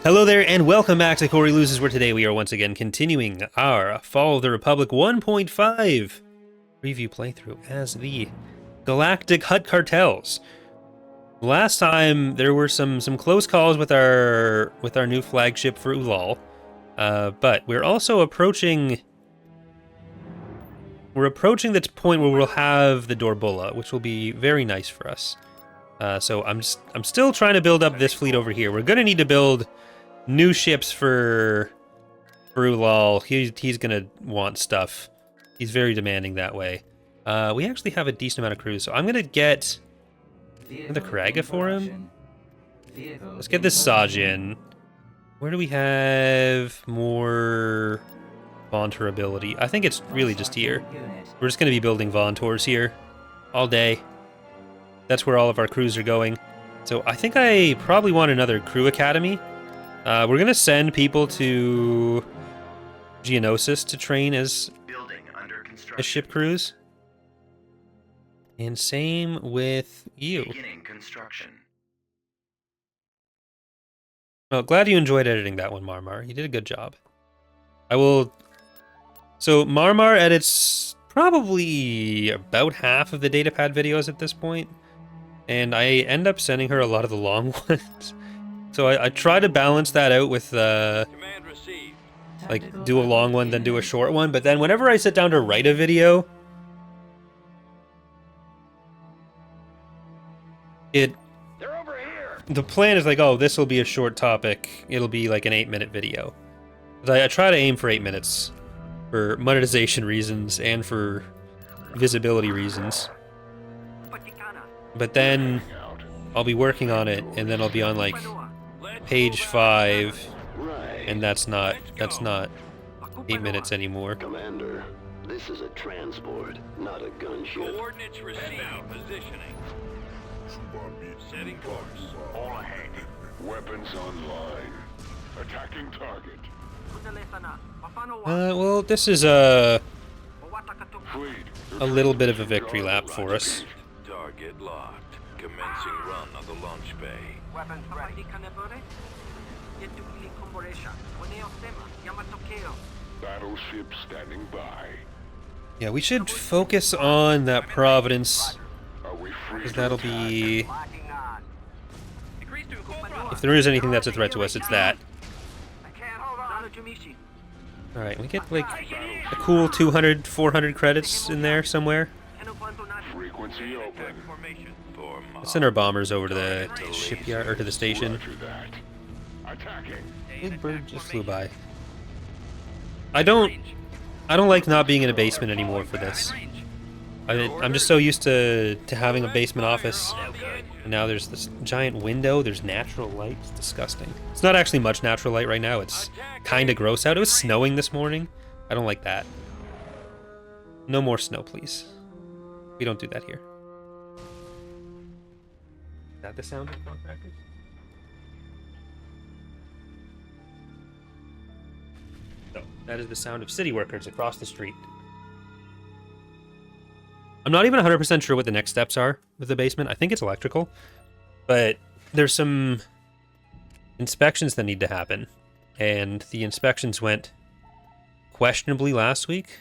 Hello there, and welcome back to Corey Loses, where today we are once again continuing our Fall of the Republic 1.5 preview playthrough as the Galactic Hutt Cartels. Last time there were some close calls with our new flagship for Ulal, but we're also approaching the point where we'll have the Dorbulla, which will be very nice for us. So I'm still trying to build up this fleet over here. We're gonna need to build new ships for Ulal. He's gonna want stuff. He's very demanding that way. We actually have a decent amount of crews, so I'm gonna get the Karaga for him. Let's get this Sajin. Where do we have more Vontor ability? I think it's really just here. We're just gonna be building Vontors here all day. That's where all of our crews are going. So I think I probably want another crew academy. We're gonna send people to Geonosis to train as ship crews. And same with you. Well, glad you enjoyed editing that one, Marmar. You did a good job. So Marmar edits probably about half of the datapad videos at this point, and I end up sending her a lot of the long ones. So I try to balance that out with, like, do a long one, then do a short one. But then whenever I sit down to write a video, the plan is like, oh, this will be a short topic. It'll be like an 8-minute video. But I try to aim for 8 minutes for monetization reasons and for visibility reasons. But then I'll be working on it, and then I'll be on like page 5, and that's not 8 minutes anymore. Commander, this is a transport, not a gunship. Coordinates received. Positioning. Setting course. All ahead. Weapons online. Attacking target. Well, this is a Fleet. little bit of a victory lap for us. Target locked. Commencing run on the launch bay. Weapons ready. Battleship standing by. Yeah, we should focus on that Providence, Are we free? because that'll be... Locking on. If there is anything that's a threat to us, it's that. I can't hold on. Jumishi. Alright, we get like a cool 200, 400 credits in there somewhere. Frequency open. Let's send our bombers over to the shipyard, or to the station. Roger that. Attacking. Big bird just flew by. I don't like not being in a basement anymore for this. I'm just so used to having a basement office. And now there's this giant window, there's natural light. It's disgusting. It's not actually much natural light right now. It's kind of gross out. It was snowing this morning. I don't like that. No more snow, please. We don't do that here. Is that the sound of contractors? No, that is the sound of city workers across the street. I'm not even 100% sure what the next steps are with the basement. I think it's electrical, but there's some inspections that need to happen, and the inspections went questionably last week.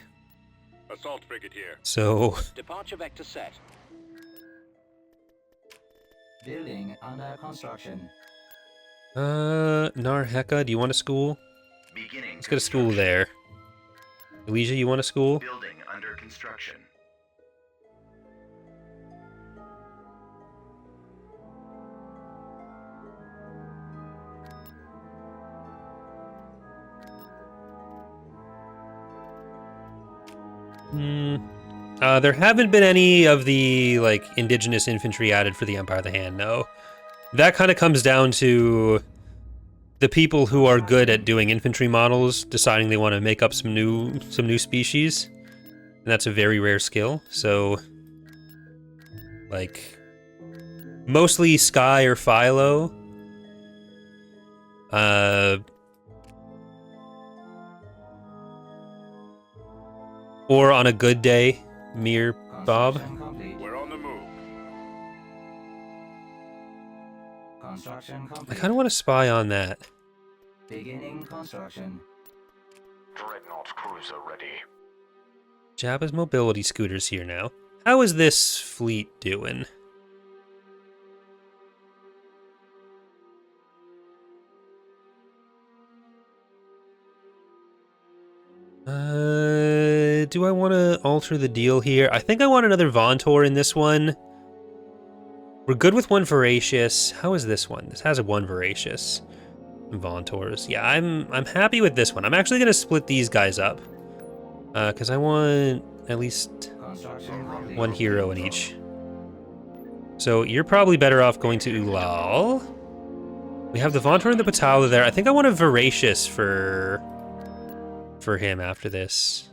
Assault frigate here. So Departure vector set. Building under construction. Narheka, do you want a school? Let's get a school there. Elysia, you want a school? Building under construction. There haven't been any of the, like, indigenous infantry added for the Empire of the Hand, no. That kind of comes down to the people who are good at doing infantry models deciding they want to make up some new species. And that's a very rare skill, so... like... mostly Sky or Philo. Or on a good day, Mir Bob. We're on the move. Construction I complete. kind of want to spy on that. Beginning construction. Dreadnought cruiser ready. Jabba's mobility scooter's here now. How is this fleet doing? Do I want to alter the deal here? I think I want another Vontor in this one. We're good with one Voracious. How is this one? This has a one Voracious. Vontors. Yeah, I'm happy with this one. I'm actually going to split these guys up. Because I want at least one hero in each. So you're probably better off going to Ulal. We have the Vontor and the Patala there. I think I want a Voracious for him after this.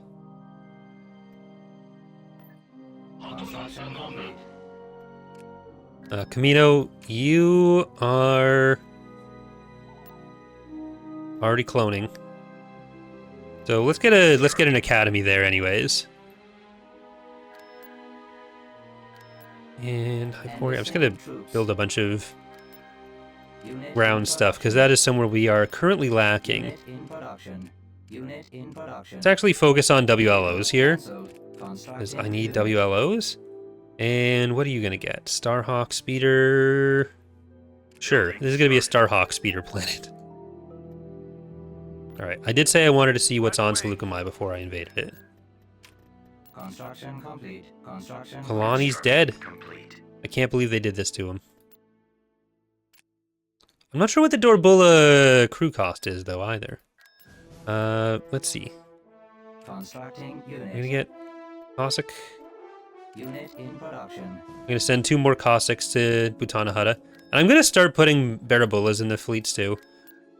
Camino, you are already cloning. So let's get an academy there anyways. And I'm just gonna build a bunch of ground stuff because that is somewhere we are currently lacking. Let's actually focus on WLOs here because I need WLOs. And what are you gonna get? Starhawk speeder. Sure, this is gonna be a Starhawk speeder planet. All right, I did say I wanted to see what's on Saleucami before I invaded it. Construction complete. Construction Kalani's dead. I can't believe they did this to him. I'm not sure what the Dorbulla crew cost is, though, either. Let's see. Constructing unit. I'm gonna get Cossack. Unit in production. I'm gonna send 2 more Cossacks to Boonta Hutta. And I'm gonna start putting Barabullas in the fleets, too.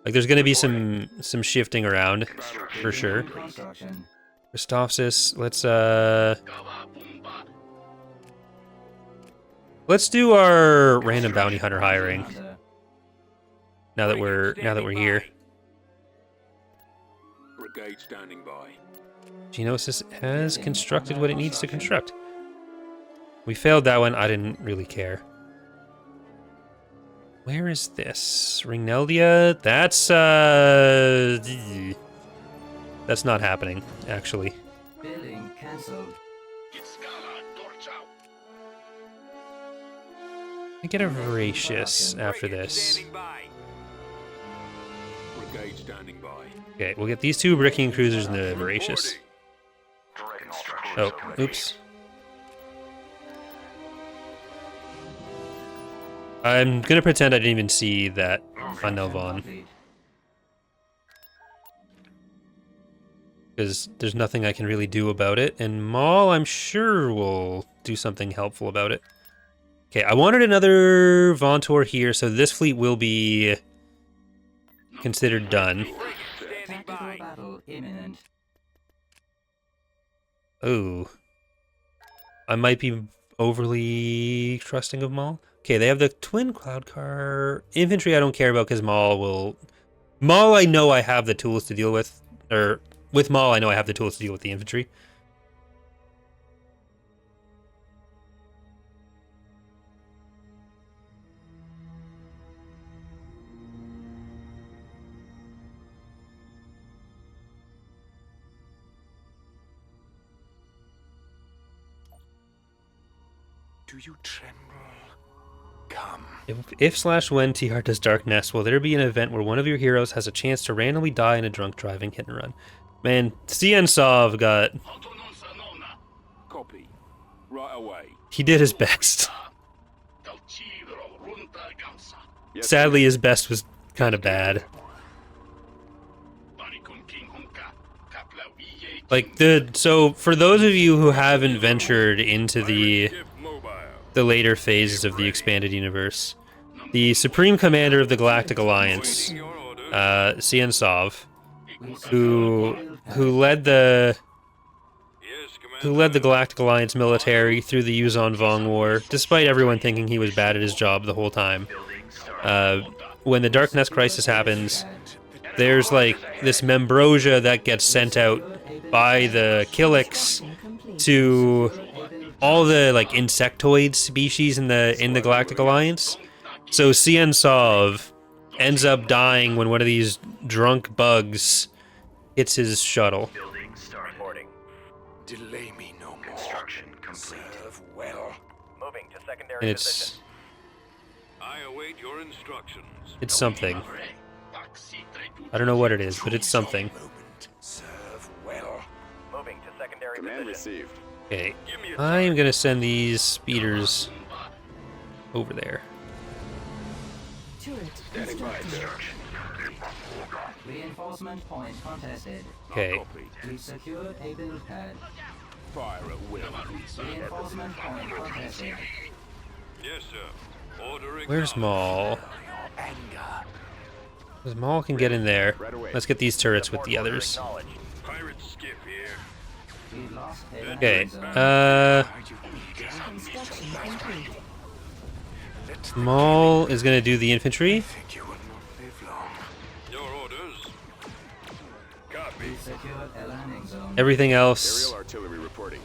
Like, there's gonna be some shifting around, for sure. Christophsis, let's do our random bounty hunter hiring. Now that we're here. Brigade standing by. Geonosis has constructed what it needs to construct. We failed that one. I didn't really care. Where is this? Ringneldia? That's not happening, actually. Building cancelled. I get a Voracious after this. Standing by. Brigade standing by. Okay, we'll get these 2 bricking cruisers and the Voracious. Oh, oops. I'm gonna pretend I didn't even see that on Nelvaan. Because there's nothing I can really do about it, and Maul, I'm sure, will do something helpful about it. Okay, I wanted another Vontor here, so this fleet will be considered done. Tactical battle imminent. Oh. I might be overly trusting of Maul. Okay, they have the twin cloud car. Infantry I don't care about because Maul I know I have the tools to deal with. Or, with Maul I know I have the tools to deal with the infantry. Do you tremble? Come. If/when TR does Dark Nest, will there be an event where one of your heroes has a chance to randomly die in a drunk driving hit and run? Man, CN Sov got... Copy. Right away. He did his best. Sadly, his best was kind of bad. Like, so for those of you who haven't ventured into the later phases of the expanded universe, the Supreme Commander of the Galactic Alliance, CN Sov, who led the Galactic Alliance military through the Yuzon Vong War, despite everyone thinking he was bad at his job the whole time. When the Dark Nest crisis happens, there's like this Membrosia that gets sent out by the Killiks to all the like insectoid species in the Galactic Alliance. So CN Sov ends up dying when one of these drunk bugs hits his shuttle. Building start. Reporting. Delay me no more. Construction complete. Serve well. Moving to secondary And position. I await your instructions. it's something. I don't know what it is, but it's something. Moment. Serve well. Moving to secondary Command position. received. Okay, I'm gonna send these speeders over there. Turret Standing by. constructed. Construction. Reinforcement point contested. Okay, We've secured a build pad. Fire at will. Reinforcement point contested. Yes, sir. Order where's acknowledged. Maul? Anger. Because Maul can get in there. Right away. Let's get these turrets with Support the order others. acknowledged. Pirate skiff here. We've lost a Okay, landing zone. Construction complete. Maul is gonna do the infantry. Think you will not live long. Your orders. Copy. We've secured a landing zone. Everything else artillery reporting.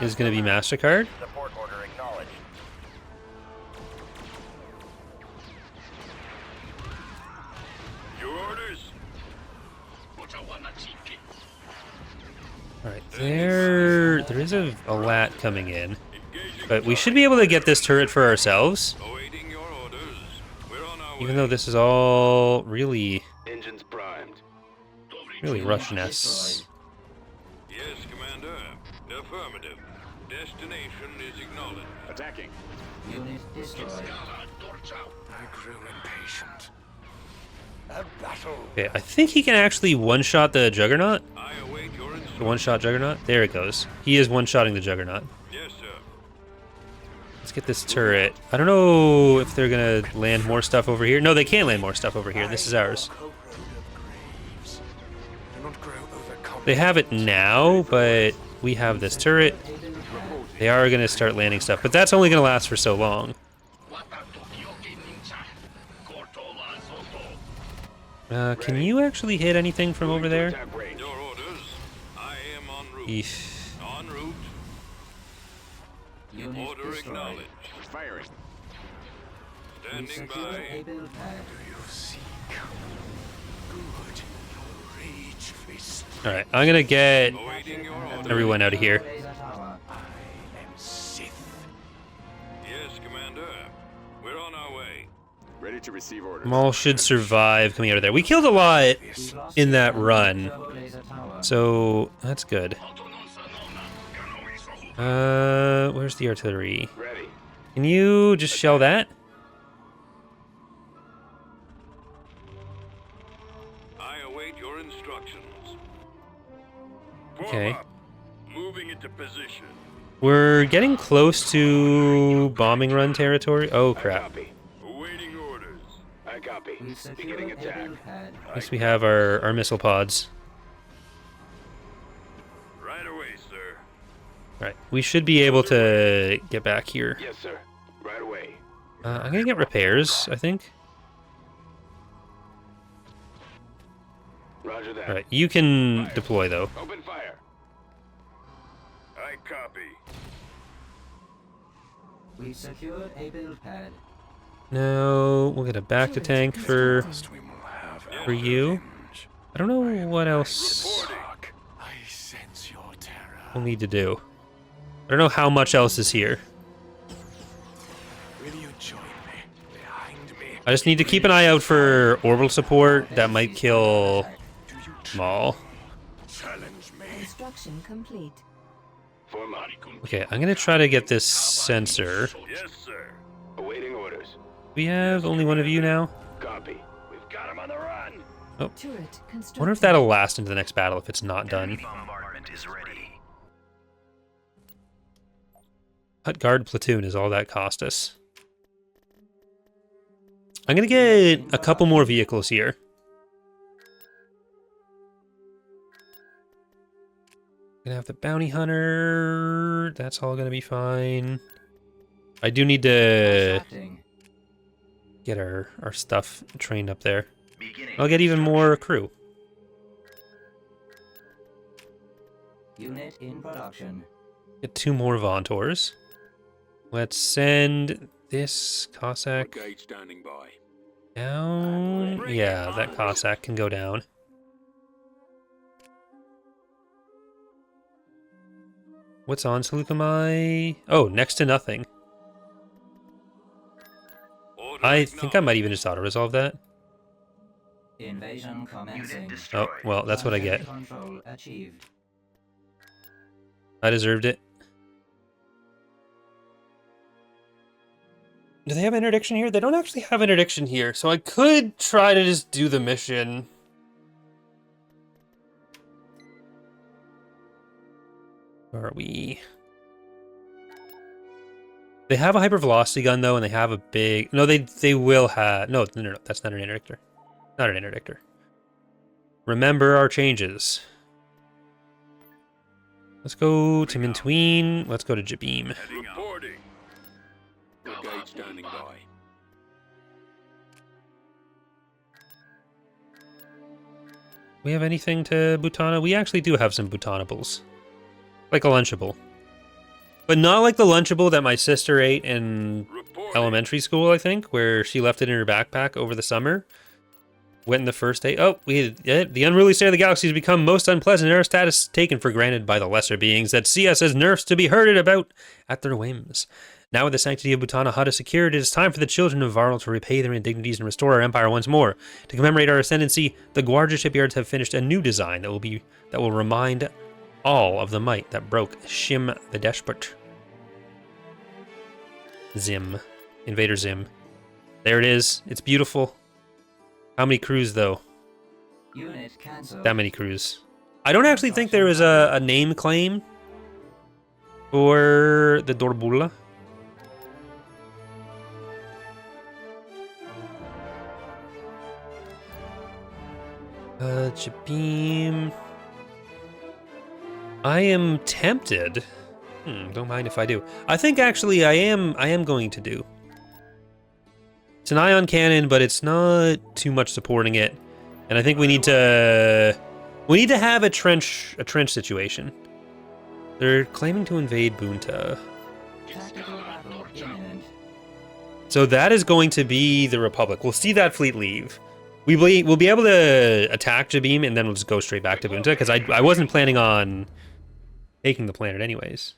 is gonna be MasterCard. Support order acknowledged. Your orders. Alright, there is a lat coming in. But we should be able to get this turret for ourselves. Awaiting your orders. We're on our Even way. though this is all really Engines primed. Russian-esque. Yes, Commander. Affirmative. Destination is acknowledged. Attacking. Unit destroyed. I grew impatient. A battle. Okay, I think he can actually one-shot the Juggernaut. I await your The instructions. one-shot Juggernaut. There it goes. He is one-shotting the Juggernaut. Yes, sir. Let's get this turret. I don't know if they're gonna land more stuff over here. No, they can't land more stuff over here. This is ours. Co-road of graves. Do not grow overconfident. They have it now, but we have this turret. They are gonna start landing stuff, but that's only gonna last for so long. Can you actually hit anything from over there? Attack range. Your orders. I am en route. Eef. En route. Unit Order destroyed. acknowledged. Firing. We've Standing secured a by. build pad. You seek good. Rage fist. Alright, I'm gonna get Awaiting your orders. everyone out of here. Laser tower. I am Sith. Yes, Commander. We're on our way. Ready to receive orders. Maul should survive coming out of there. We killed a lot We've lost in that a run, turbo laser tower. so that's good. Where's the artillery? Ready. Can you just shell that? I await your instructions. Form Okay. up. Moving into position. We're getting close to bombing run territory. Oh I crap. copy. Awaiting orders. I copy. We've secured Beginning a attack. build pad. At least we have our missile pods. Right away, sir. Alright, we should be able to get back here. Yes, sir. Right away. I'm gonna get repairs, I think. Roger that. Alright, you can deploy though. Open fire. I copy. We've secured a build pad. No, we'll get a back to tank for First we will have for you. revenge. I don't know what else Reporting. I sense your terror. we'll need to do. I don't know how much else is here. Will you join me? Behind me. I just need to keep an eye out for orbital support that might kill Do you Maul. challenge me? Construction complete. Form up. Okay, I'm gonna try to get this sensor. Yes, sir. Awaiting orders. We have only one of you now. Copy. We've got him on the run. Turret I constructed. wonder if that'll last into the next battle if it's not done. Bombardment is ready. Hutt Guard platoon is all that cost us. I'm gonna get a couple more vehicles here. Gonna have the bounty hunter. That's all gonna be fine. I do need to Constructing. get our stuff trained up there. I'll get even more crew. Unit in production. Get 2 more Vontours. Let's send this Cossack Gauge standing by. Down. Yeah, that Cossack can go down. What's on Saleucami? Oh, next to nothing. I think I might even just auto-resolve that. Invasion commencing. Oh, well, that's what I get. Control achieved. I deserved it. Do they have interdiction here? They don't actually have interdiction here, so I could try to just do the mission. Where are we? They have a hypervelocity gun though, and they have a big. No, they will have. No, that's not an interdictor. Not an interdictor. Remember our changes. Let's go to Mintween. Let's go to Jabiim. Reporting. Brigade standing by. We have anything to Bootana? We actually do have some Bootanables. Like a Lunchable. But not like the Lunchable that my sister ate in elementary school, I think, where she left it in her backpack over the summer. Went in the first day. Oh, the unruly state of the galaxy has become most unpleasant, and our status taken for granted by the lesser beings that see us as nerfs to be herded about at their whims. Now with the sanctity of Bootana Hutt secured, it is time for the children of Varl to repay their indignities and restore our empire once more. To commemorate our ascendancy, the Guardia shipyards have finished a new design that will remind all of the might that broke Shim the Despot. Zim. Invader Zim. There it is. It's beautiful. How many crews, though? Unit cancelled. That many crews. I don't actually think there is a name claim for the Dorbula. Jabiim. I am tempted. Don't mind if I do. I think actually I am going to do. It's an ion cannon, but it's not too much supporting it. And I think we need to have a trench situation. They're claiming to invade Boonta. Tactical battle imminent. So that is going to be the Republic. We'll see that fleet leave. We'll be able to attack Jabiim, and then we'll just go straight back to Boonta, because I wasn't planning on taking the planet anyways.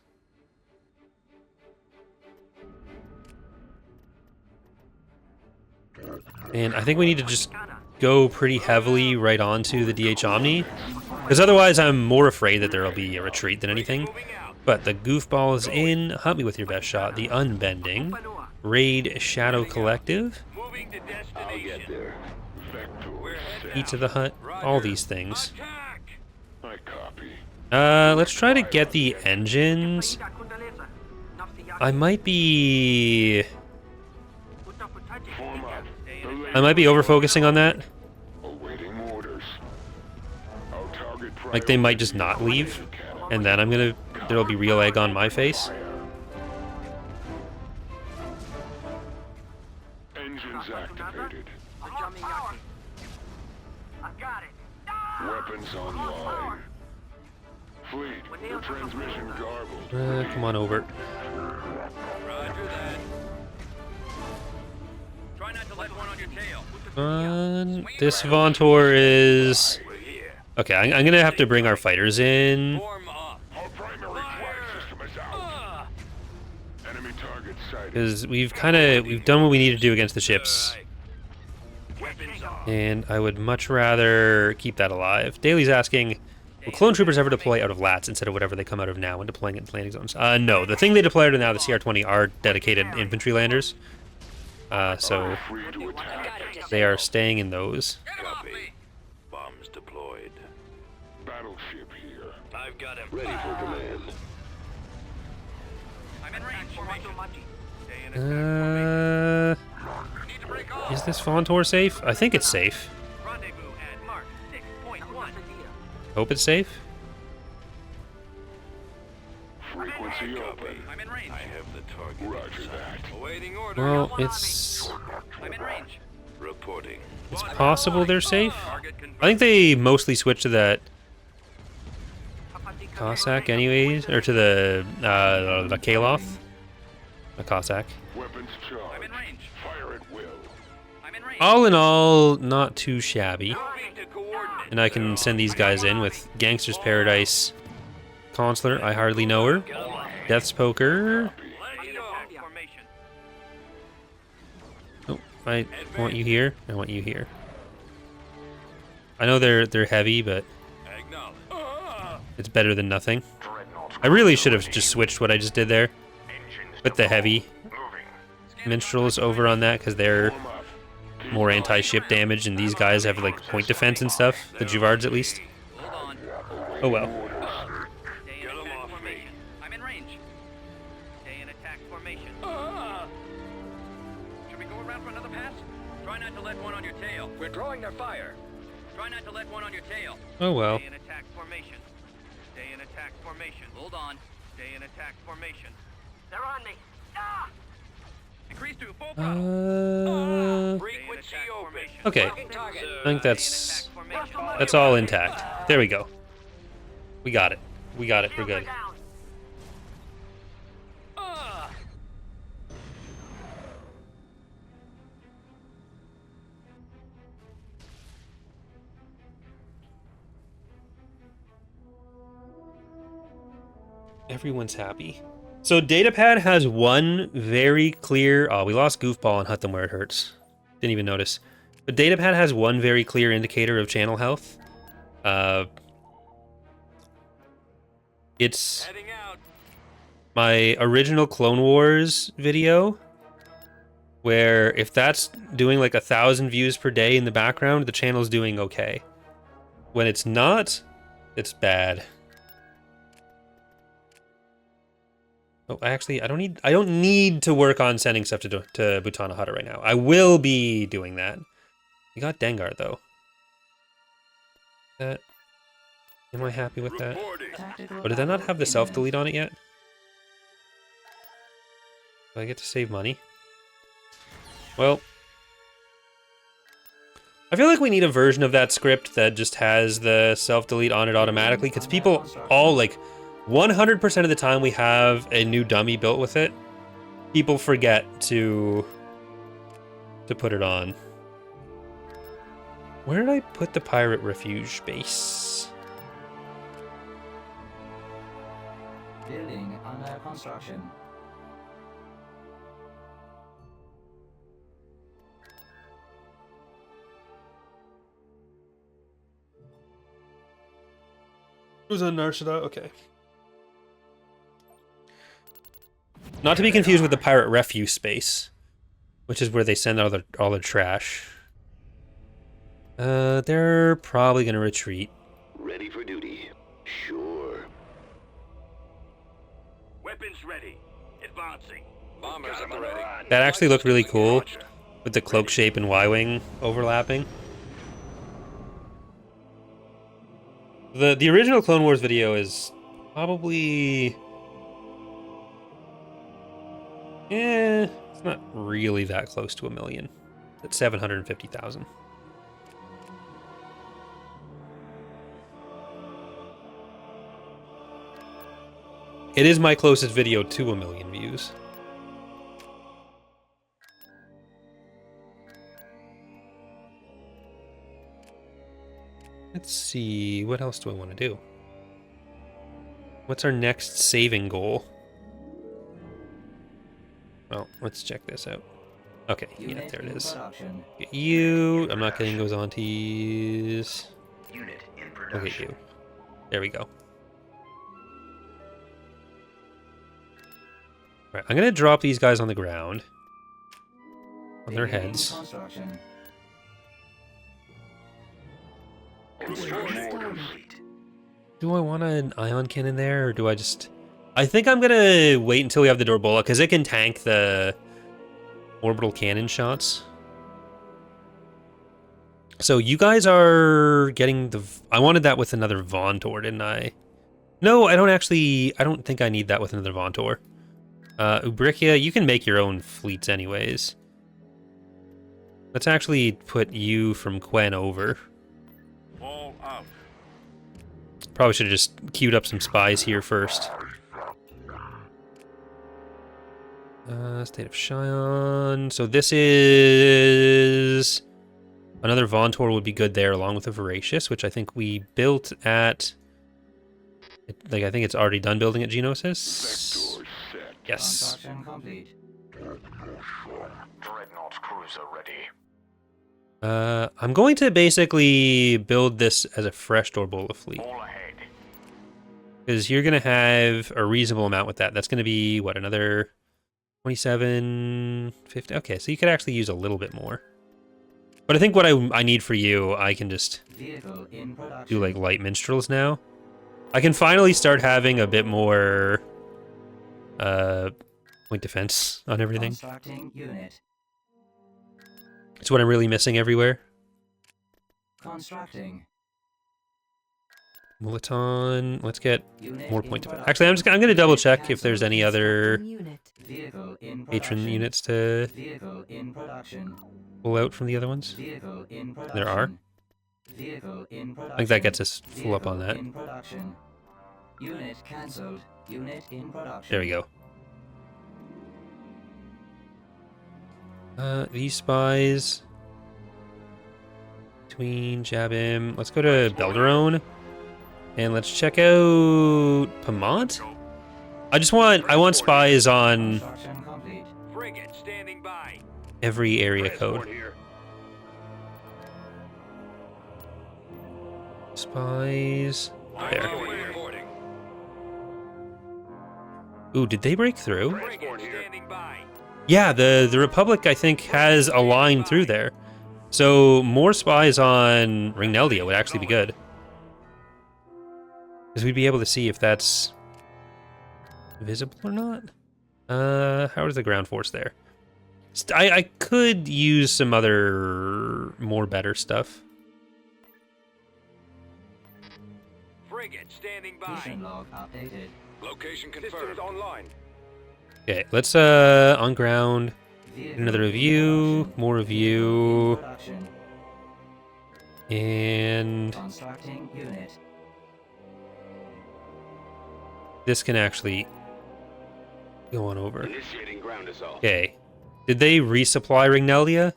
And I think we need to just go pretty heavily right onto the DH Omni, because otherwise I'm more afraid that there'll be a retreat than anything. But the goofball is in. Hunt me with your best shot. The Unbending. Raid Shadow Collective. Moving to I'll get destination. there. Eat to the Hut. All these things. Attack! I copy. Let's try to get the engines. I might be Form up. over-focusing on that. Awaiting orders. Our target Like they might just not leave, and then there'll be real egg on my face. Engines activated. I got it. Weapons online. Fleet, your transmission garbled. Come on over. Roger that. Try not to let one on your tail. This Vontor is... We're here. Okay, I'm gonna have to bring our fighters in. Form up. Our primary flight system is out. Ah! Enemy target sighted. Because we've done what we need to do against the ships. Weapons on. And I would much rather keep that alive. Daly's asking, will clone troopers ever deploy out of LATs instead of whatever they come out of now when deploying it in planning zones? No, the thing they deploy out of now, the CR-20, are dedicated infantry landers. So Free to attack. they are staying in those. Copy. Bombs deployed. Battleship here. I've got him. Ready for command. I'm in range. Formation. Stay in Need to break off. Is this Vontor safe? I think it's safe. Rendezvous at Mark 6.1. Hope it's safe. Frequency open. I'm in range. I have the target. Roger that. Awaiting order. Well, it's I'm in range. Reporting. possible they're safe. Target I think they mostly switched to that Cossack anyways, or to the Kaloth. A Cossack. Weapons charged. I'm in range. Fire at will. I'm in range. All in all, not too shabby. Moving to coordinates. And I can send these guys in with Gangster's Paradise Consular. I hardly know her. Death's Poker. Let's go. Attack formation. Oh, I want you here. I want you here. I know they're heavy, but it's better than nothing. I really should have just switched what I just did there. Put the heavy minstrels over on that because they're more anti-ship damage, and these guys have like point defense and stuff. The Juvards, at least. Oh well. Stay in attack formation. I'm in range. Stay in attack formation. Should we go around for another pass? Try not to let one on your tail. We're drawing their fire. Try not to let one on your tail. Oh well. Stay in attack formation. Stay in attack formation. Hold on. Stay in attack formation. They're on me. Ah! Increase to full throttle. Frequency open. Okay. Target. I think that's all intact. There we go. We got it. We got it. We're good. Down. Everyone's happy. So Datapad has one very clear... Oh, we lost Goofball and Hutt them where it hurts. Didn't even notice. But Datapad has one very clear indicator of channel health. It's Heading out. my original Clone Wars video, where if that's doing like 1,000 views per day in the background, the channel's doing okay. When it's not, it's bad. Oh, actually, I don't need to work on sending stuff to Boonta Hutt right now. I will be doing that. We got Dengar though. That. Am I happy with that? Tactical Oh, did that not have the battle self-delete on it yet? Do I get to save money? Well, I feel like we need a version of that script that just has the self-delete on it automatically, because people all, like, 100% of the time we have a new dummy built with it, people forget to put it on. Where did I put the pirate refuge base? Building under construction. It was on Narshada? Okay. Not to be confused with the pirate refuse space, which is where they send all their trash. They're probably gonna retreat. Ready for duty. Sure. Weapons ready. Advancing. Bombers at the ready. That actually looked really cool with the cloak shape and Y-wing overlapping. The original Clone Wars video is probably... it's not really that close to 1 million. It's 750,000. It is my closest video to 1 million views. Let's see, what else do I want to do? What's our next saving goal? Well, let's check this out. Okay, yeah, Unit there it in is. production. Get you. I'm not getting those aunties. Unit in I'll get you. There we go. Alright, I'm gonna drop these guys on the ground. On their Building in heads. construction. Do I want an ion cannon there, or do I just... I think I'm gonna wait until we have the Dorbola, because it can tank the orbital cannon shots. So you guys are getting the... I wanted that with another Vontor, didn't I? No, I don't think I need that with another Vontor. Ubrikia, you can make your own fleets anyways. Let's actually put you from Quen over. All out. Probably should have just queued up some spies here first. State of Shion. So this is Another Vontor would be good there, along with a Voracious, which I think we built at... Like, I think it's already done building at Genosis. Yes. Construction complete. Dreadnought cruiser ready. I'm going to basically build this as a fresh Dorbola fleet. All ahead. Because you're going to have a reasonable amount with that. That's going to be, what, another 27, 50? Okay, so you could actually use a little bit more. But I think what I need for you, I can just Vehicle in production. do like light minstrels now. I can finally start having a bit more point defense on everything. Constructing unit. It's what I'm really missing everywhere. Constructing. Mulaton, let's get Unit more in point defense. production. Actually, I'm going to double check if there's any other Unit. Vehicle in patron production. units to Vehicle in production. pull out from the other ones. Vehicle in production. There are. Vehicle in production. I think that gets us full up on Vehicle that. In production. Unit cancelled. Unit in production. There we go. These spies between Jabiim. Let's go to Belderone and let's check out Pamont. I want spies on Construction complete. Frigate standing by. every area code. Spies. There. Reporting. Ooh, did they break through? Frigate standing by. Yeah, the Republic, I think, has a line through there. So more spies on Ringneldia would actually be good. Because we'd be able to see if that's visible or not. How is the ground force there? I could use some other more better stuff. Frigate standing by. Mission log updated. Location confirmed. Systems online. Okay, let's on ground. Vehicle Another in review, production. more Vehicle review, in production. and Constructing unit. this can actually go on over. Initiating ground assault. Okay. Did they resupply Ringneldia?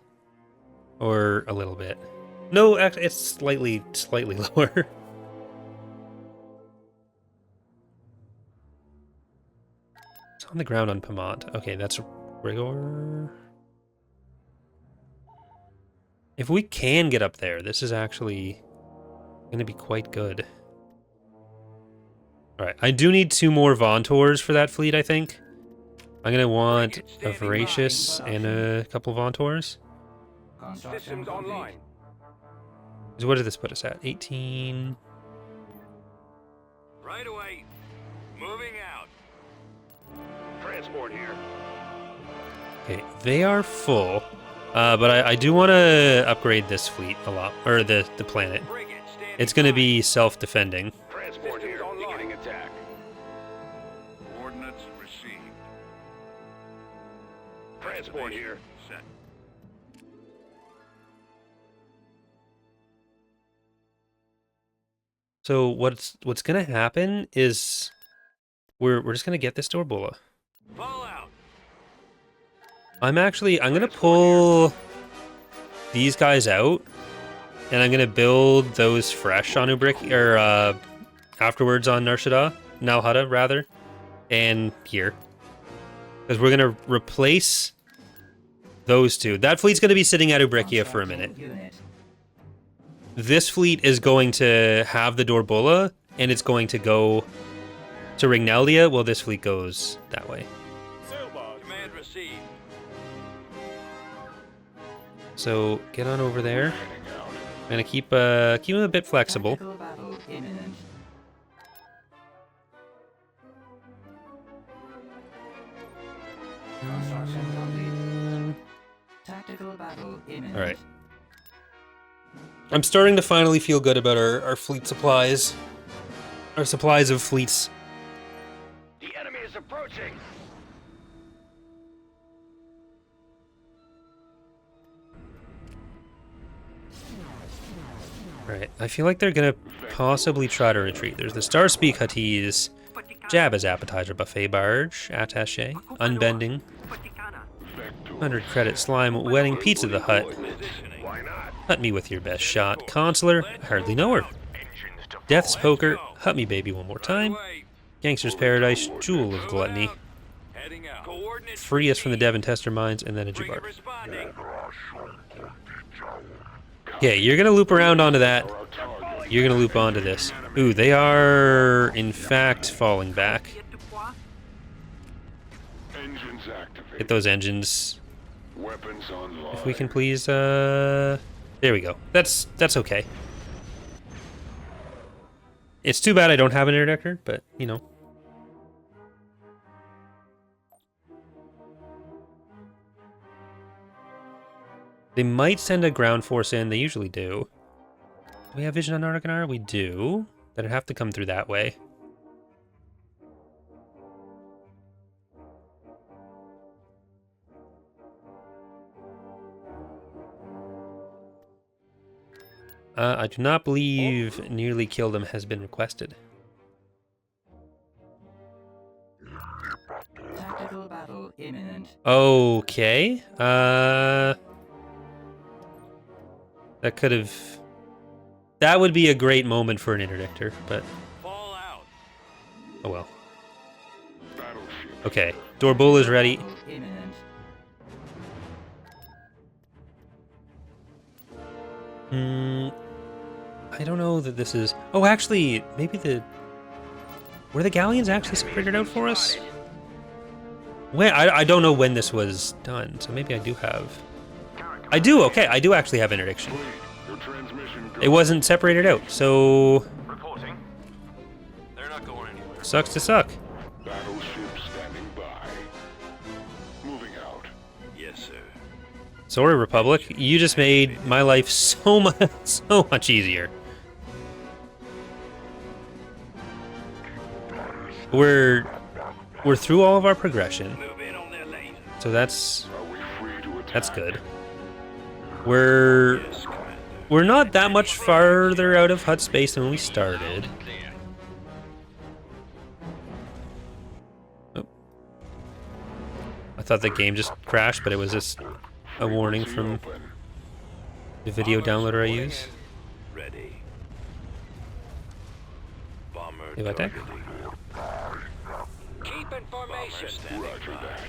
Or a little bit? No, actually, it's slightly lower. It's on the ground on Pamont. Okay, that's rigor. If we can get up there, this is actually going to be quite good. Alright, I do need 2 more Vontors for that fleet, I think. I'm going to want a Voracious and a couple of Vontors. Construction Systems complete. online. So what did this put us at? 18. Right away. Moving out. Transport here. Okay, they are full. But I do want to upgrade this fleet a lot. Or the planet. Frigate standing It's going to by. be self-defending. Transport here. Systems online. Beginning attack. Coordinates received. Transport here. Set. So what's going to happen is we're just going to get this Dorbola. Fall out. I'm going to pull these guys out, and I'm going to build those fresh on Ubrick, or afterwards on Nalhutta, rather, and here. Because we're going to replace those two. That fleet's going to be sitting at Ubrikia for a minute. Constructing unit. This fleet is going to have the Dorbola, and it's going to go to Ringneldia. Well, this fleet goes that way. Command received. So get on over there. I'm gonna keep them a bit flexible. Tactical battle imminent. Construction complete. Tactical battle imminent. All right. I'm starting to finally feel good about our fleet supplies. Our supplies of fleets. The enemy is approaching. Right. I feel like they're gonna possibly try to retreat. There's the Starspeak Huttese, Jabba's Appetizer Buffet Barge, Attaché, Unbending, 100 credit Slime Wedding Pizza the Hutt, Positioning. Why not? Hut me with your best shot. Consular, I hardly know her. Death's Poker, hut me baby one more time. Gangster's Paradise, Jewel of Gluttony. Heading out. Coordinates Free us from the received. Devon Tester Mines, and then a Frigate Jubark. responding. Okay, you're gonna loop around onto that. You're gonna loop onto this. Ooh, they are, in fact, falling back. Engines activated. Get those engines. Weapons online. If we can please, there we go. That's okay. It's too bad I don't have an interdictor, but, you know. They might send a ground force in. They usually do. Do we have vision on Arkanar? We do. That'd have to come through that way. I do not believe nearly killed him has been requested. Tactical battle imminent. Okay. That could have... That would be a great moment for an interdictor, but... Fall out. Oh well. Battleship. Okay. Dorbull is ready. Battle imminent. I don't know that this is... Oh, actually, maybe the... Were the galleons actually separated out for us? When? I don't know when this was done, so maybe I do have... I do, okay, I do actually have interdiction. Fleet, your transmission It wasn't separated out, so... Reporting. They're not going anywhere. Sucks to suck. Battleship standing by. Moving out. Yes, sir. Sorry, Republic. You just made my life so much easier. We're through all of our progression, Move in on their laser. so that's Are we free to attack? that's good. We're Yes, Commander. we're not that much farther out of Hutt space than when we started. Oh. I thought the game just crashed, but it was just a warning from Open. the video downloader I use. Ready. Bomber You like that? targeting. Keep in formation. Roger that.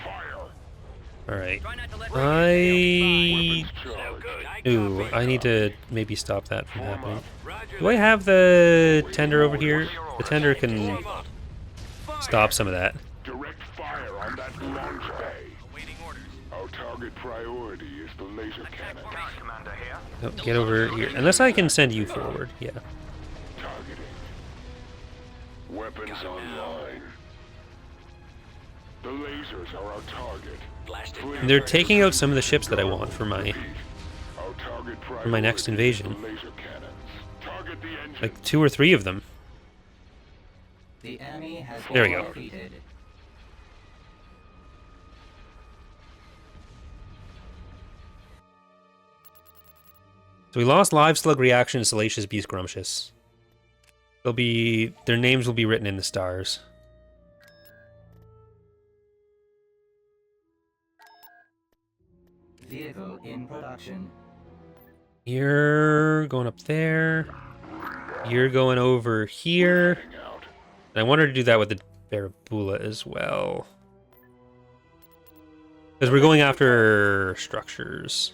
Fire. All right. Try not to let I So good. ooh, I need to maybe stop that from happening. Roger Do I have the tender over here? The tender can stop some of that. Direct fire on that launch bay. Waiting orders. Our target priority is the laser cannon. Commander here. No, get over here. Unless I can send you forward. Yeah. Targeting. Weapons online. The lasers are our target. Blasted. Fleet, They're taking out some of the ships that I want for my our target for my next priority is invasion. the laser cannons. Target the engine. Like 2 or 3 of them. The enemy has There we been go. defeated. So we lost Live Slug Reaction, Salacious Beast Grumptious. Their names will be written in the stars. Vehicle in production. You're going up there. You're going over here. Heading out. And I wanted to do that with the Barabula as well. Because we're going after structures.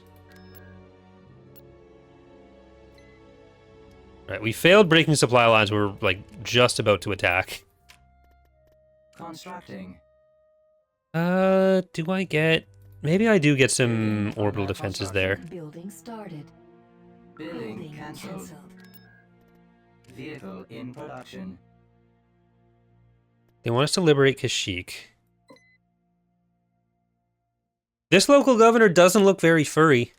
Right, we failed breaking supply lines. We're like just about to attack. Constructing. Do I get... Maybe I do get some orbital defenses there. Building started. Building cancelled. Vehicle in production. They want us to liberate Kashyyyk. This local governor doesn't look very furry.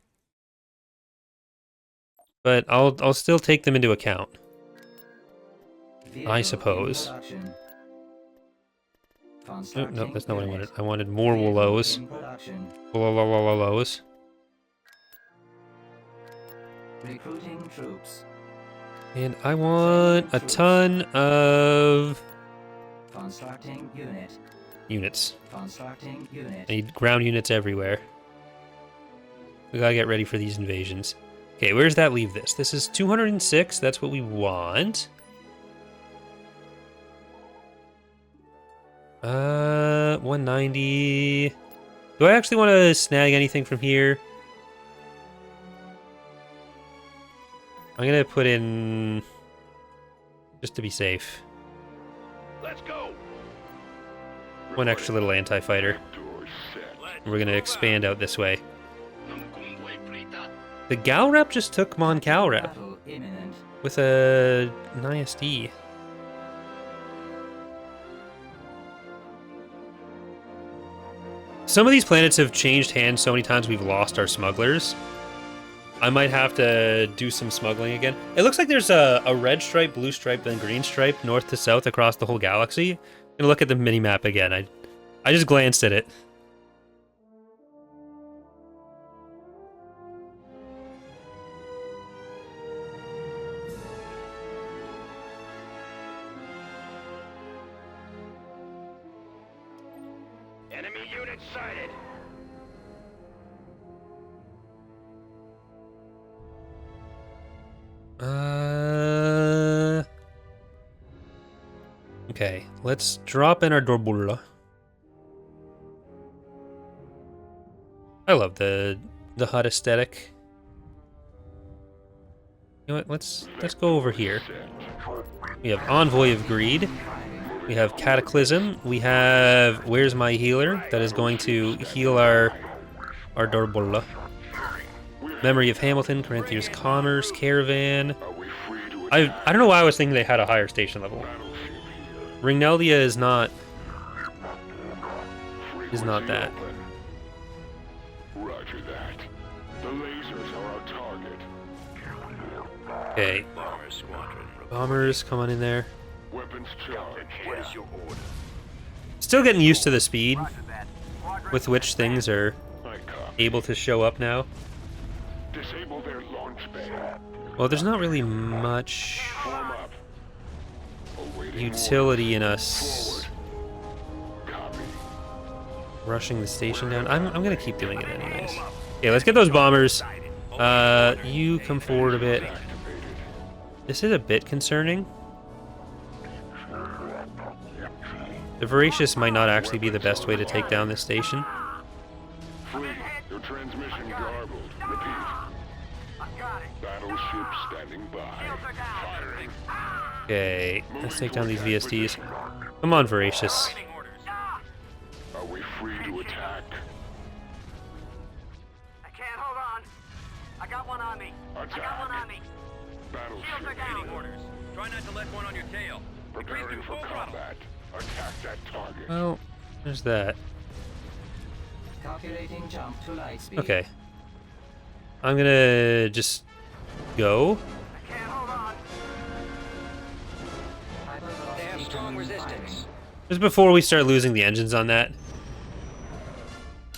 But I'll still take them into account. Vehicle I in suppose. production. Oh, no, Constructing that's not what I unit. wanted. I wanted more Vehicle willows. in production. Willows. Recruiting troops. And I want a ton of Constructing unit. units. Constructing unit. I need ground units everywhere. We gotta get ready for these invasions. Okay, where does that leave this? This is 206. That's what we want. 190. Do I actually want to snag anything from here? I'm gonna put in just to be safe. Let's go. One extra little anti-fighter. Doors set. We're gonna expand out this way. The Gal Rep just took Mon Cal Rep Battle imminent. with an ISD. Some of these planets have changed hands so many times we've lost our smugglers. I might have to do some smuggling again. It looks like there's a red stripe, blue stripe, then green stripe north to south across the whole galaxy. I'm gonna look at the mini-map again. I just glanced at it. Enemy unit sighted. Okay, let's drop in our Dorbulla. I love the Hutt aesthetic. You know what? Let's go over here. We have Envoy of Greed. We have Cataclysm. We have Where's My Healer? That is going to heal our Dorbulla. Memory of Hamilton, Corinthians Commerce, Caravan. I don't know why I was thinking they had a higher station level. Ringneldia is not that. Roger that. The lasers are our target. Okay. Bomber squadron. Bombers, come on in there. Weapons charged. What is your order? Still getting used to the speed with which things are I copy. able to show up now. Disable their launch bay. Well, there's not really much Form up. Awaiting utility in orders. us Forward. Copy. rushing the station down. I'm gonna keep doing it anyways. Okay, let's get those bombers. You come forward a bit. Activated. This is a bit concerning. The Voracious might not actually be the best way to take down this station. Free. Your transmission garbled. Repeat. I got it. Battleship standing by. Shields are down. Firing. Okay, let's take down these VSDs. Come on, Voracious. Awaiting orders. Are we free to attack? I can't hold on. I got one on me. I got one on me. Shields Battleship are down. Awaiting orders. Try not to let one on your tail. Increase preparing to for full throttle. combat. Attack that target. Well, there's that. Calculating jump to light speed. Okay. I'm gonna just go. I can't hold on. They have strong resistance. Just before we start losing the engines on that.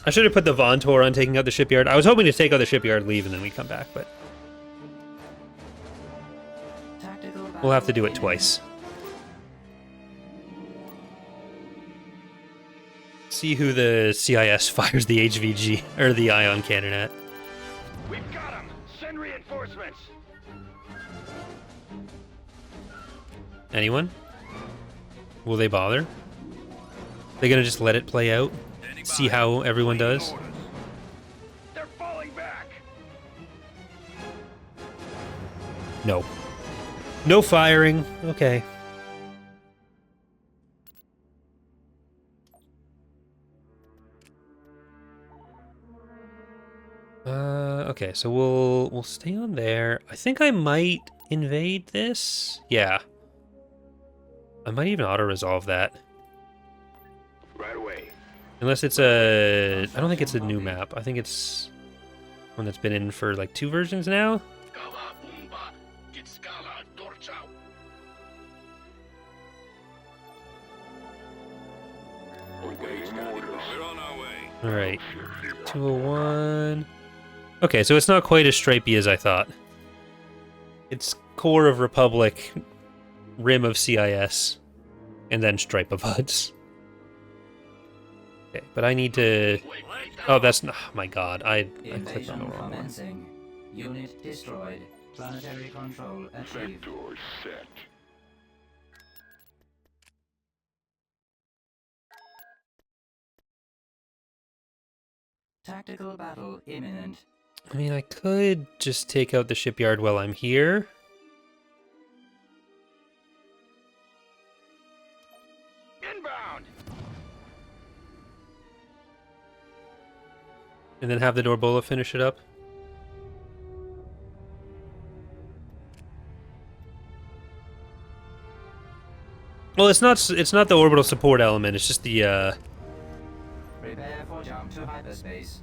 I should have put the Vontor on taking out the shipyard. I was hoping to take out the shipyard, leave, and then we come back, but we'll have to do it twice. See who the CIS fires the HVG, or the ion cannon at. We've got him. Send reinforcements. Anyone? Will they bother? They gonna just let it play out? See how everyone does? They're falling back. No. No firing. Okay. Okay, so we'll stay on there. I think I might invade this. Yeah. I might even auto-resolve that. Right away. Unless it's a... I don't think it's a new map. I think it's one that's been in for like 2 versions now. Awaiting orders. We're on our way. Alright. 201. Okay, so it's not quite as stripey as I thought. It's core of Republic, rim of CIS, and then stripe of Hutts. Okay, but I need to... Oh, that's not... Oh my god, I clicked on Invasion the wrong one. commencing. Unit destroyed. Planetary control achieved. Vector set. Tactical battle imminent. I mean, I could just take out the shipyard while I'm here. Inbound! And then have the Dorbola finish it up. Well, it's not the orbital support element, it's just the Prepare for jump to hyperspace.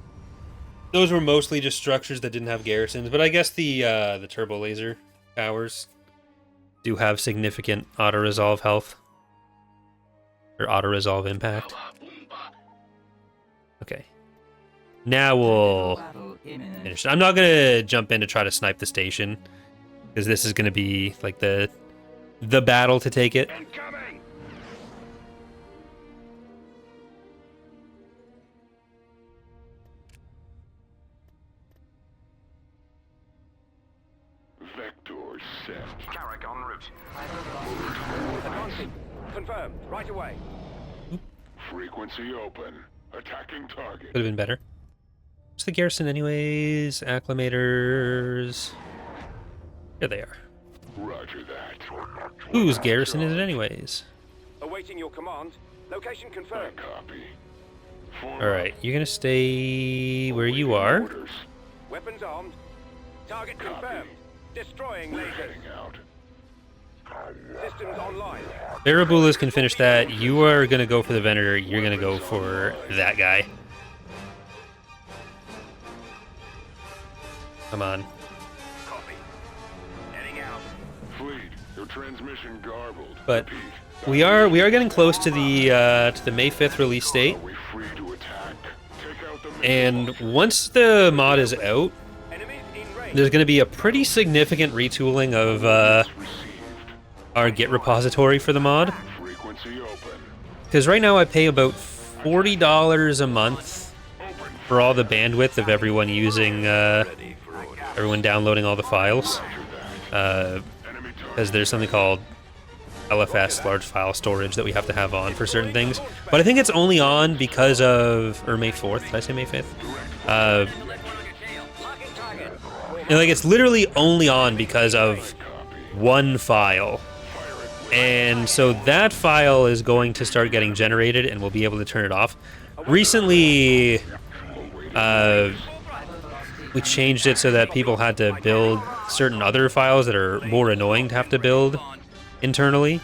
those were mostly just structures that didn't have garrisons, but I guess the turbo laser towers do have significant auto-resolve health. Or auto-resolve impact. Okay. Now we'll Battle imminent. finish it. I'm not gonna jump in to try to snipe the station, because this is gonna be like the battle to take it. Incoming! Vector set. Carrack en route. Advancing. Confirmed. Right away. Frequency open. Attacking target. Could have been better. What's the garrison anyways? Acclimators. Here they are. Roger that. Whose garrison is it anyways? Awaiting your command. Location confirmed. Copy. Form Alright, you're gonna stay where you are. orders. Weapons armed. Target Copy. confirmed. Destroying We're lasers. heading out. Systems online. Barabulas can finish that. You are gonna go for the Venator. You're gonna go for that guy. Come on. Copy. Heading out. Fleet, your transmission garbled. But Repeat. we are getting close to the May 5th release date. Are we free to attack? Take out the And missiles. once the mod is out, Enemies in range. there's going to be a pretty significant retooling of Received. our Git repository for the mod. Frequency open. Because right now I pay about $40 a month Open. for all the bandwidth of everyone using, Ready for order. everyone downloading all the files. Enemy target. Because there's something called LFS, large file storage, that we have to have on for certain things. But I think it's only on because of, or May 4th, did I say May 5th? Let one on your tail. Locking target. Like, it's literally only on because of Copy. one file. And so that file is going to start getting generated, and we'll be able to turn it off. Recently, we changed it so that people had to build certain other files that are more annoying to have to build internally.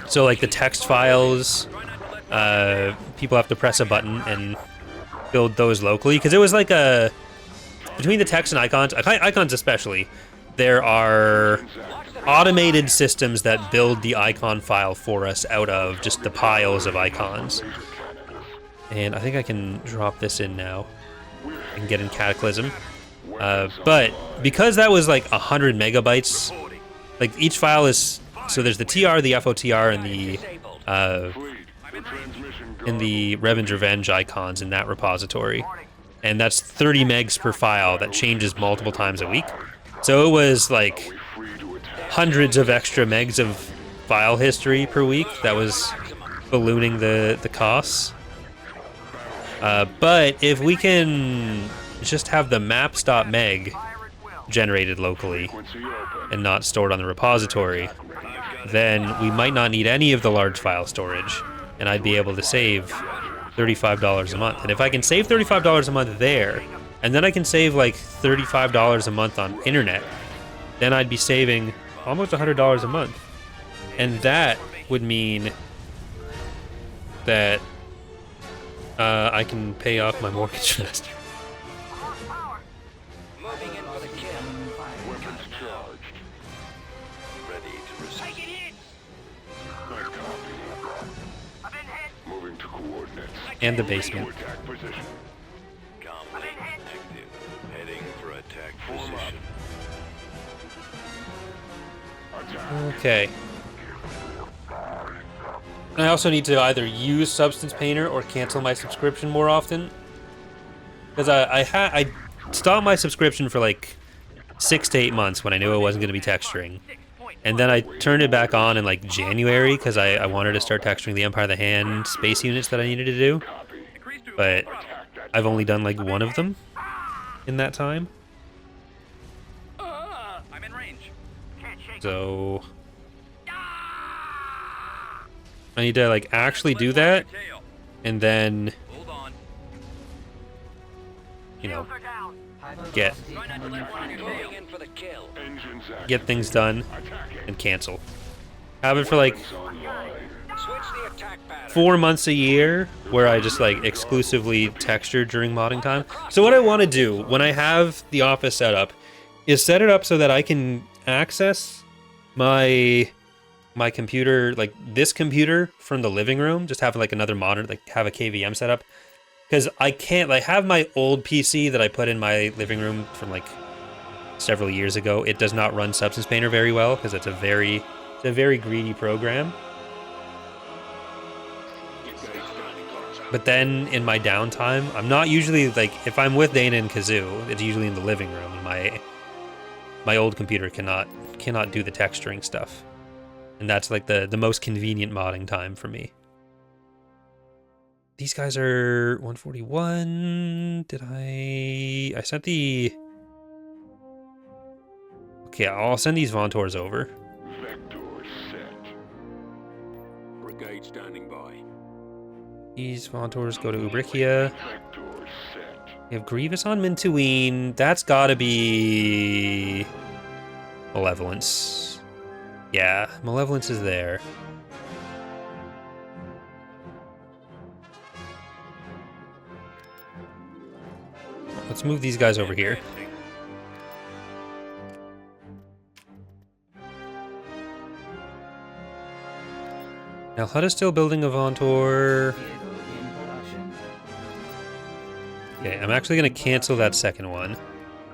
So, like the text files, people have to press a button and build those locally, because it was like a between the text and icons especially, there are automated systems that build the icon file for us out of just the piles of icons. And I think I can drop this in now and get in Cataclysm. But because that was like 100 megabytes, like each file is, so there's the TR, the FOTR, and Fleet, your transmission the Revan's Revenge icons in that repository. And that's 30 megs per file that changes multiple times a week. So it was like free to attack. hundreds of extra megs of file history per week that was ballooning the costs. But if we can just have the maps.meg generated locally Frequency open. and not stored on the repository, then we might not need any of the large file storage, and I'd be able to save $35 a month. And if I can save $35 a month there, and then I can save like $35 a month on internet, then I'd be saving almost $100 a month. And that would mean that I can pay off my mortgage faster. Moving in for the kill. Weapons charged. Ready to receive. Taking hits. Good copy. I've been hit. Moving to coordinates. And the To basement. attack position. Comlink active. Heading for attack Form up. position. Attack. Okay. I also need to either use Substance Painter or cancel my subscription more often. Because I stopped my subscription for like 6 to 8 months when I knew I wasn't going to be texturing. And then I turned it back on in like January because I wanted to start texturing the Empire of the Hand space units that I needed to do. But I've only done like one of them in that time. I'm in range. So I need to like actually do that and then, Hold on. you know, Shields are down. get Try not to let one on your tail. In for the kill. Engines active. get things done Attacking. and cancel. Have it for like Weapons online. Switch the attack pattern. 4 months a year where I just like exclusively texture during modding time. So what I want to do when I have the office set up is set it up so that I can access my computer, like this computer from the living room, just have like another monitor, like have a KVM set up. Because I can't, like, have my old PC that I put in my living room from like several years ago. It does not run Substance Painter very well because it's a very greedy program. But then in my downtime, I'm not usually like, if I'm with Dana and Kazoo, it's usually in the living room. And my old computer cannot do the texturing stuff, and that's like the most convenient modding time for me. These guys are 141. Did I sent the... Okay, I'll send these Vontours over. Vector set. Brigade standing by. These Vontours go to Ubrikia. Vector set. We have Grievous on Mintuine. That's gotta be... Malevolence. Yeah, Malevolence is there. Let's move these guys over here. Now, Hutt is still building a Vontor. Vehicle in production. Okay, I'm actually going to cancel that second one.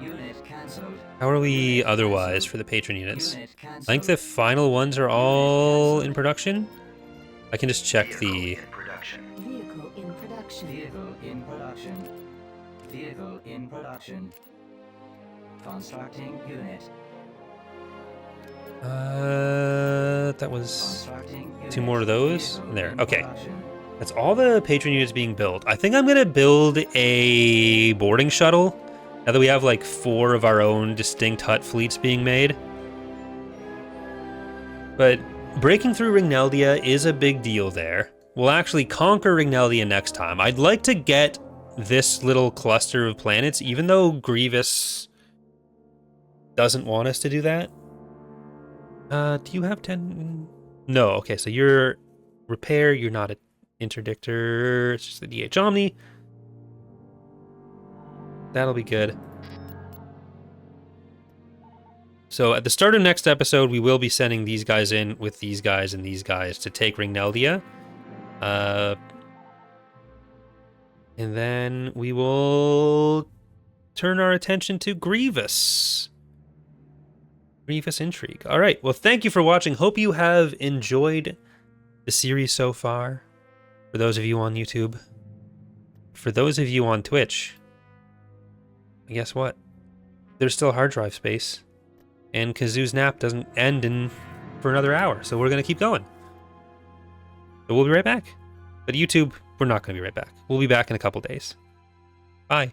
Unit cancelled. How are we otherwise for the patron units? Unit I cancelled. think the final ones are all in production. I can just check the... Vehicle in production. Vehicle in production. Vehicle in production. Constructing unit. That was Constructing unit. 2 more of those. Vehicle There, in okay. production. That's all the patron units being built. I think I'm going to build a boarding shuttle. Now that we have like 4 of our own distinct Hutt fleets being made. But breaking through Ringneldia is a big deal there. We'll actually conquer Ringneldia next time. I'd like to get this little cluster of planets, even though Grievous doesn't want us to do that. Do you have 10? No, okay, so you're repair, you're not an interdictor, it's just the DH Omni. That'll be good. So at the start of next episode, we will be sending these guys in with these guys and these guys to take Ringneldia. And then we will turn our attention to Grievous. Grievous Intrigue. All right, well, thank you for watching. Hope you have enjoyed the series so far. For those of you on YouTube. For those of you on Twitch. Guess what? There's still hard drive space. And Kazoo's nap doesn't end for another hour, so we're going to keep going. So we'll be right back. But YouTube, we're not going to be right back. We'll be back in a couple days. Bye.